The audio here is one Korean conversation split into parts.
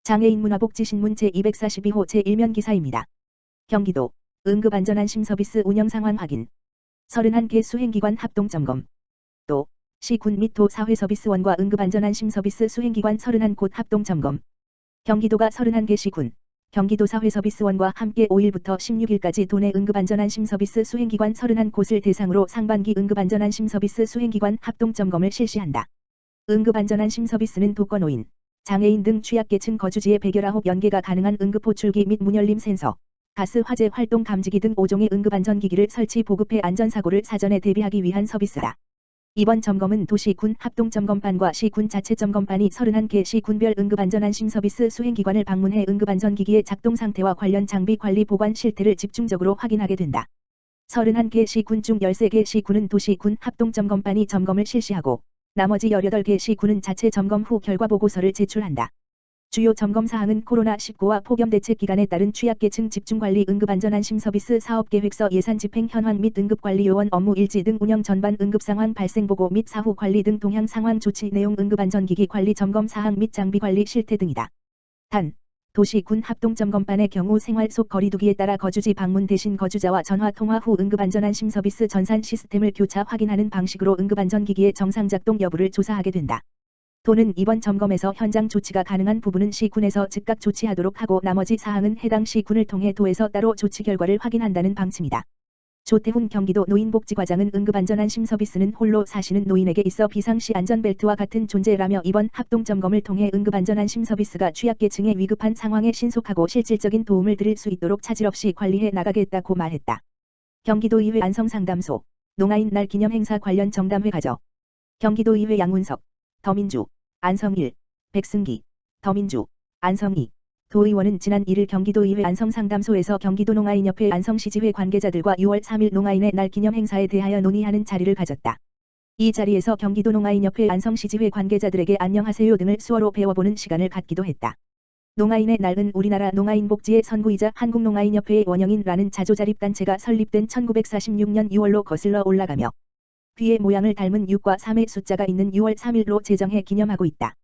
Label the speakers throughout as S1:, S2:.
S1: 장애인 문화복지신문 제242호 제1면 기사입니다. 경기도 응급안전안심서비스 운영 상황 확인. 31개 수행기관 합동점검. 또 시, 군 및 도 사회서비스원과 응급안전안심서비스 수행기관 31곳 합동점검. 경기도가 31개 시군, 경기도 사회서비스원과 함께 5일부터 16일까지 도내 응급안전안심서비스 수행기관 31곳을 대상으로 상반기 응급안전안심서비스 수행기관 합동점검을 실시한다. 응급안전안심서비스는 독거노인, 장애인 등 취약계층 거주지에 119연계가 가능한 응급호출기 및 문열림 센서, 가스 화재 활동 감지기 등 5종의 응급안전기기를 설치 보급해 안전사고를 사전에 대비하기 위한 서비스다. 이번 점검은 도시 군 합동점검반과 시군 자체점검반이 31개 시군별 응급안전안심서비스 수행기관을 방문해 응급안전기기의 작동 상태와 관련 장비 관리 보관 실태를 집중적으로 확인하게 된다. 31개 시군 중 13개 시군은 도시군 합동점검반이 점검을 실시하고 나머지 18개 시군은 자체 점검 후 결과 보고서를 제출한다. 주요 점검 사항은 코로나19와 폭염대책 기간에 따른 취약계층 집중관리 응급안전안심서비스 사업계획서 예산 집행 현황 및 응급관리요원 업무 일지 등 운영 전반 응급상황 발생보고 및 사후 관리 등 동향 상황 조치 내용 응급안전기기 관리 점검 사항 및 장비관리 실태 등이다. 단, 도시군 합동점검반의 경우 생활 속 거리두기에 따라 거주지 방문 대신 거주자와 전화 통화 후 응급안전안심서비스 전산 시스템을 교차 확인하는 방식으로 응급안전기기의 정상 작동 여부를 조사하게 된다. 도는 이번 점검에서 현장 조치가 가능한 부분은 시군에서 즉각 조치하도록 하고 나머지 사항은 해당 시군을 통해 도에서 따로 조치 결과를 확인한다는 방침이다. 조태훈 경기도 노인복지과장은 응급안전안심서비스는 홀로 사시는 노인에게 있어 비상시 안전벨트와 같은 존재라며 이번 합동점검을 통해 응급안전안심서비스가 취약계층의 위급한 상황에 신속하고 실질적인 도움을 드릴 수 있도록 차질 없이 관리해 나가겠다고 말했다. 경기도의회 안성상담소, 농아인 날 기념행사 관련 정담회 가져. 경기도의회 양운석, 더민주, 안성일, 백승기, 더민주, 안성희 도의원은 지난 1일 경기도의회 안성상담소에서 경기도 농아인협회 안성시지회 관계자들과 6월 3일 농아인의 날 기념행사에 대하여 논의하는 자리를 가졌다. 이 자리에서 경기도 농아인협회 안성시지회 관계자들에게 안녕하세요 등을 수어로 배워보는 시간을 갖기도 했다. 농아인의 날은 우리나라 농아인 복지의 선구이자 한국농아인협회의 원형인라는 자조자립단체가 설립된 1946년 6월로 거슬러 올라가며 귀의 모양을 닮은 6과 3의 숫자가 있는 6월 3일로 제정해 기념하고 있다.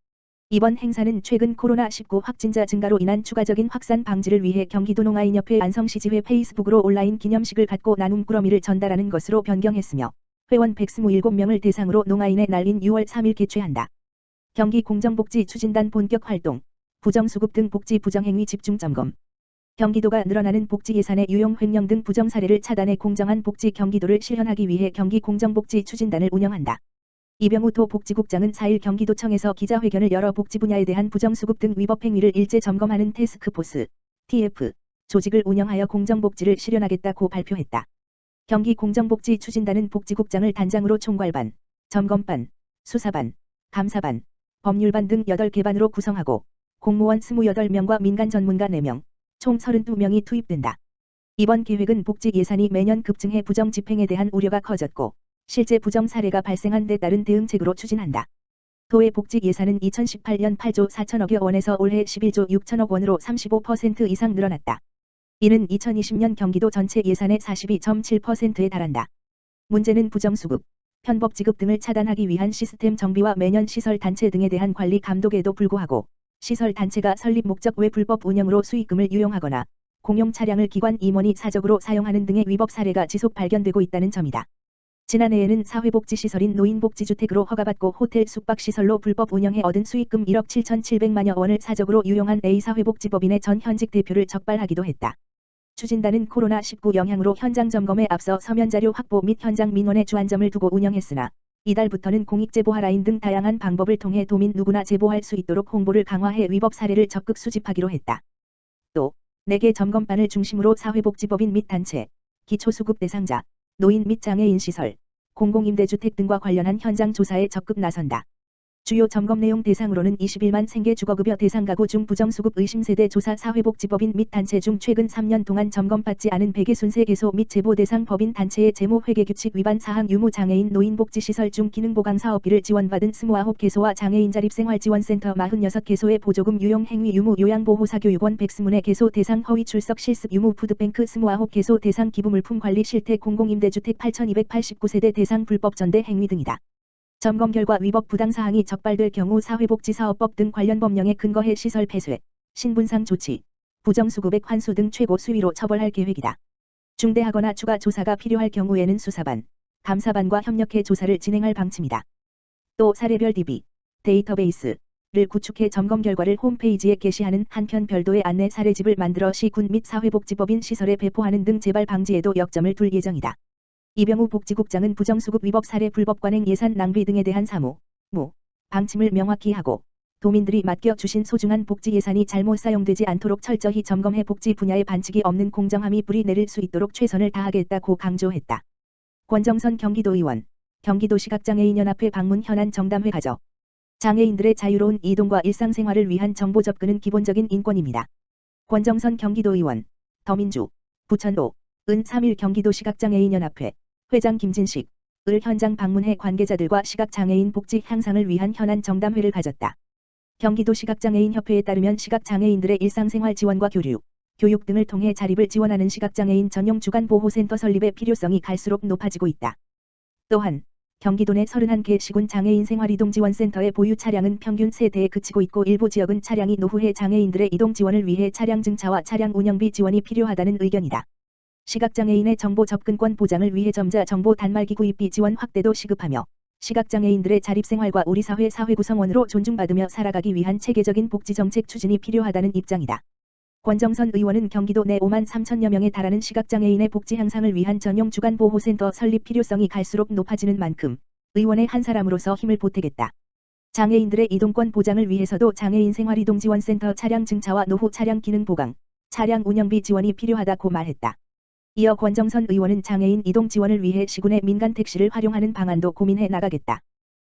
S1: 이번 행사는 최근 코로나19 확진자 증가로 인한 추가적인 확산 방지를 위해 경기도 농아인협회 안성시지회 페이스북으로 온라인 기념식을 갖고 나눔 꾸러미를 전달하는 것으로 변경했으며 회원 127명을 대상으로 농아인의 날인 6월 3일 개최한다. 경기공정복지추진단 본격 활동, 부정수급 등 복지 부정행위 집중점검. 경기도가 늘어나는 복지 예산의 유용 횡령 등 부정 사례를 차단해 공정한 복지 경기도를 실현하기 위해 경기공정복지추진단을 운영한다. 이병우 도 복지국장은 4일 경기도청에서 기자회견을 열어 복지 분야에 대한 부정수급 등 위법 행위를 일제 점검하는 태스크포스, TF, 조직을 운영하여 공정복지를 실현하겠다고 발표했다. 경기공정복지추진단은 복지국장을 단장으로 총괄반, 점검반, 수사반, 감사반, 법률반 등 8개 반으로 구성하고 공무원 28명과 민간 전문가 4명, 총 32명이 투입된다. 이번 계획은 복지 예산이 매년 급증해 부정 집행에 대한 우려가 커졌고 실제 부정 사례가 발생한 데 따른 대응책으로 추진한다. 도의 복지 예산은 2018년 8조 4천억여 원에서 올해 11조 6천억 원으로 35% 이상 늘어났다. 이는 2020년 경기도 전체 예산의 42.7%에 달한다. 문제는 부정수급, 편법 지급 등을 차단하기 위한 시스템 정비와 매년 시설 단체 등에 대한 관리 감독에도 불구하고 시설 단체가 설립 목적 외 불법 운영으로 수익금을 유용하거나 공용 차량을 기관 임원이 사적으로 사용하는 등의 위법 사례가 지속 발견되고 있다는 점이다. 지난해에는 사회복지시설인 노인복지주택으로 허가받고 호텔 숙박시설로 불법 운영해 얻은 수익금 1억 7,700만여 원을 사적으로 유용한 A사회복지법인의 전 현직 대표를 적발하기도 했다. 추진단은 코로나19 영향으로 현장 점검에 앞서 서면자료 확보 및 현장 민원에 주안점을 두고 운영했으나 이달부터는 공익제보하라인 등 다양한 방법을 통해 도민 누구나 제보할 수 있도록 홍보를 강화해 위법 사례를 적극 수집하기로 했다. 또 4개 점검반을 중심으로 사회복지법인 및 단체, 기초수급 대상자, 노인 및 장애인 시설, 공공임대주택 등과 관련한 현장 조사에 적극 나선다. 주요 점검 내용 대상으로는 21만 생계 주거급여 대상 가구 중 부정수급 의심 세대 조사 사회복지법인 및 단체 중 최근 3년 동안 점검받지 않은 100의 손세 개소 및 제보 대상 법인 단체의 재무 회계 규칙 위반 사항 유무 장애인 노인복지시설 중 기능보강 사업비를 지원받은 29개소와 장애인 자립생활지원센터 46개소의 보조금 유용 행위 유무 요양보호사교육원 120개소 대상 허위 출석 실습 유무 푸드뱅크 29개소 대상 기부물품 관리 실태 공공임대주택 8,289세대 대상 불법 전대 행위 등이다. 점검 결과 위법 부당 사항이 적발될 경우 사회복지사업법 등 관련 법령에 근거해 시설 폐쇄, 신분상 조치, 부정수급액 환수 등 최고 수위로 처벌할 계획이다. 중대하거나 추가 조사가 필요할 경우에는 수사반, 감사반과 협력해 조사를 진행할 방침이다. 또 사례별 DB, 데이터베이스를 구축해 점검 결과를 홈페이지에 게시하는 한편 별도의 안내 사례집을 만들어 시군 및 사회복지법인 시설에 배포하는 등 재발 방지에도 역점을 둘 예정이다. 이병우 복지국장은 부정수급 위법 사례 불법 관행 예산 낭비 등에 대한 사무, 방침을 명확히 하고 도민들이 맡겨주신 소중한 복지 예산이 잘못 사용되지 않도록 철저히 점검해 복지 분야에 반칙이 없는 공정함이 뿌리 내릴 수 있도록 최선을 다하겠다고 강조했다. 권정선 경기도의원, 경기도시각장애인연합회 방문 현안 정담회 가져 장애인들의 자유로운 이동과 일상생활을 위한 정보 접근은 기본적인 인권입니다. 권정선 경기도의원, 더민주, 부천도, 은 3일 경기도시각장애인연합회, 회장 김진식, 을 현장 방문해 관계자들과 시각장애인 복지 향상을 위한 현안 정담회를 가졌다. 경기도시각장애인협회에 따르면 시각장애인들의 일상생활 지원과 교육 등을 통해 자립을 지원하는 시각장애인 전용 주간보호센터 설립의 필요성이 갈수록 높아지고 있다. 또한 경기도 내 31개 시군 장애인 생활이동지원센터의 보유 차량은 평균 3대에 그치고 있고 일부 지역은 차량이 노후해 장애인들의 이동 지원을 위해 차량 증차와 차량 운영비 지원이 필요하다는 의견이다. 시각장애인의 정보 접근권 보장을 위해 점자 정보 단말기 구입비 지원 확대도 시급하며 시각장애인들의 자립생활과 우리 사회 사회구성원으로 존중받으며 살아가기 위한 체계적인 복지정책 추진이 필요하다는 입장이다. 권정선 의원은 경기도 내 5만 3천여 명에 달하는 시각장애인의 복지 향상을 위한 전용 주간보호센터 설립 필요성이 갈수록 높아지는 만큼 의원의 한 사람으로서 힘을 보태겠다. 장애인들의 이동권 보장을 위해서도 장애인 생활이동지원센터 차량 증차와 노후 차량 기능 보강, 차량 운영비 지원이 필요하다고 말했다. 이어 권정선 의원은 장애인 이동 지원을 위해 시군의 민간 택시를 활용하는 방안도 고민해 나가겠다.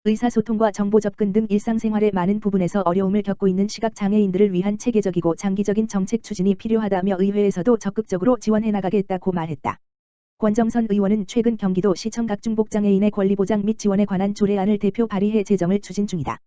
S1: 의사소통과 정보 접근 등 일상생활의 많은 부분에서 어려움을 겪고 있는 시각장애인들을 위한 체계적이고 장기적인 정책 추진이 필요하다며 의회에서도 적극적으로 지원해 나가겠다고 말했다. 권정선 의원은 최근 경기도 시청 각중복장애인의 권리 보장 및 지원에 관한 조례안을 대표 발의해 제정을 추진 중이다.